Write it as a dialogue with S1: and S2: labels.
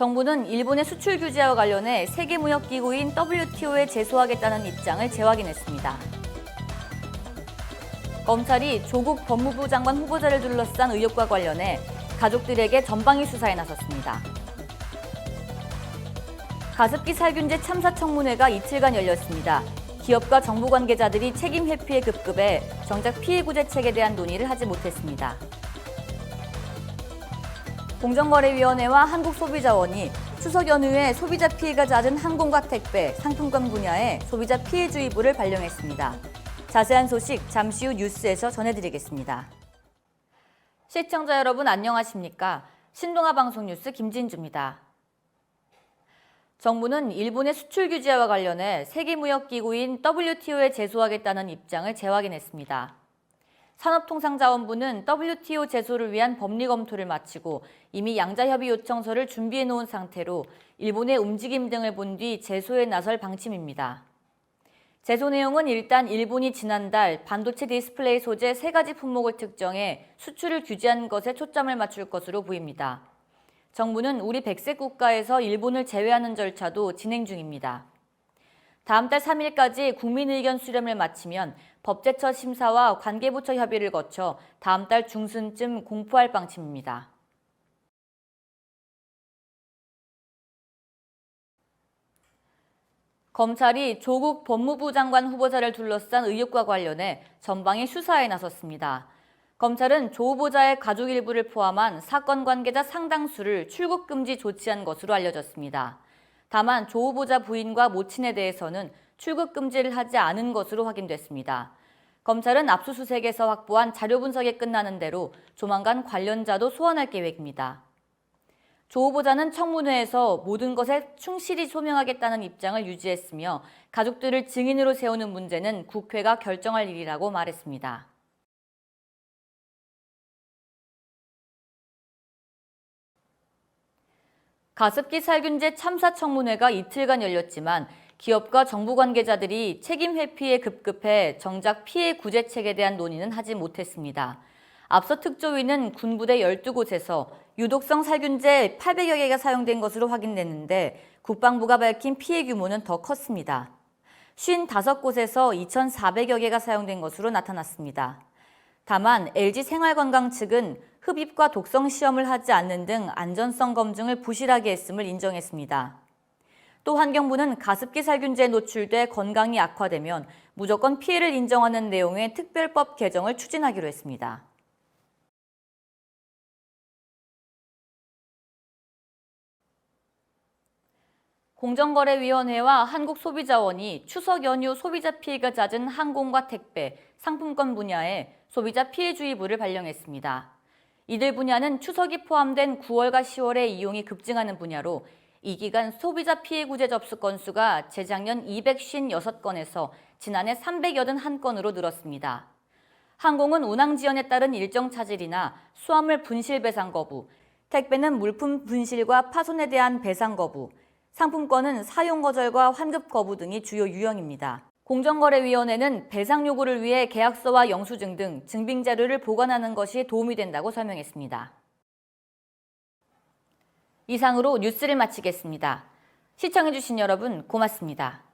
S1: 정부는 일본의 수출 규제와 관련해 세계무역기구인 WTO에 제소하겠다는 입장을 재확인했습니다. 검찰이 조국 법무부 장관 후보자를 둘러싼 의혹과 관련해 가족들에게 전방위 수사에 나섰습니다. 가습기 살균제 참사 청문회가 이틀간 열렸습니다. 기업과 정부 관계자들이 책임 회피에 급급해 정작 피해 구제책에 대한 논의를 하지 못했습니다. 공정거래위원회와 한국소비자원이 추석 연휴에 소비자 피해가 잦은 항공과 택배, 상품권 분야에 소비자 피해주의보를 발령했습니다. 자세한 소식 잠시 후 뉴스에서 전해드리겠습니다. 시청자 여러분 안녕하십니까? 신동아 방송 뉴스 김진주입니다. 정부는 일본의 수출 규제와 관련해 세계무역기구인 WTO에 제소하겠다는 입장을 재확인했습니다. 산업통상자원부는 WTO 제소를 위한 법리 검토를 마치고 이미 양자협의 요청서를 준비해 놓은 상태로 일본의 움직임 등을 본 뒤 제소에 나설 방침입니다. 제소 내용은 일단 일본이 지난달 반도체 디스플레이 소재 3가지 품목을 특정해 수출을 규제한 것에 초점을 맞출 것으로 보입니다. 정부는 우리 100색 국가에서 일본을 제외하는 절차도 진행 중입니다. 다음 달 3일까지 국민의견 수렴을 마치면 법제처 심사와 관계부처 협의를 거쳐 다음 달 중순쯤 공포할 방침입니다. 검찰이 조국 법무부 장관 후보자를 둘러싼 의혹과 관련해 전방위 수사에 나섰습니다. 검찰은 조 후보자의 가족 일부를 포함한 사건 관계자 상당수를 출국 금지 조치한 것으로 알려졌습니다. 다만 조 후보자 부인과 모친에 대해서는 출국 금지를 하지 않은 것으로 확인됐습니다. 검찰은 압수수색에서 확보한 자료 분석이 끝나는 대로 조만간 관련자도 소환할 계획입니다. 조 후보자는 청문회에서 모든 것에 충실히 소명하겠다는 입장을 유지했으며 가족들을 증인으로 세우는 문제는 국회가 결정할 일이라고 말했습니다. 가습기 살균제 참사 청문회가 이틀간 열렸지만 기업과 정부 관계자들이 책임 회피에 급급해 정작 피해 구제책에 대한 논의는 하지 못했습니다. 앞서 특조위는 군부대 12곳에서 유독성 살균제 800여 개가 사용된 것으로 확인됐는데 국방부가 밝힌 피해 규모는 더 컸습니다. 55곳에서 2,400여 개가 사용된 것으로 나타났습니다. 다만 LG생활건강 측은 흡입과 독성 시험을 하지 않는 등 안전성 검증을 부실하게 했음을 인정했습니다. 또 환경부는 가습기 살균제에 노출돼 건강이 악화되면 무조건 피해를 인정하는 내용의 특별법 개정을 추진하기로 했습니다. 공정거래위원회와 한국소비자원이 추석 연휴 소비자 피해가 잦은 항공과 택배, 상품권 분야에 소비자 피해주의보를 발령했습니다. 이들 분야는 추석이 포함된 9월과 10월에 이용이 급증하는 분야로 이 기간 소비자 피해 구제 접수 건수가 재작년 256건에서 지난해 381건으로 늘었습니다. 항공은 운항 지연에 따른 일정 차질이나 수화물 분실 배상 거부, 택배는 물품 분실과 파손에 대한 배상 거부, 상품권은 사용 거절과 환급 거부 등이 주요 유형입니다. 공정거래위원회는 배상 요구를 위해 계약서와 영수증 등 증빙 자료를 보관하는 것이 도움이 된다고 설명했습니다. 이상으로 뉴스를 마치겠습니다. 시청해주신 여러분 고맙습니다.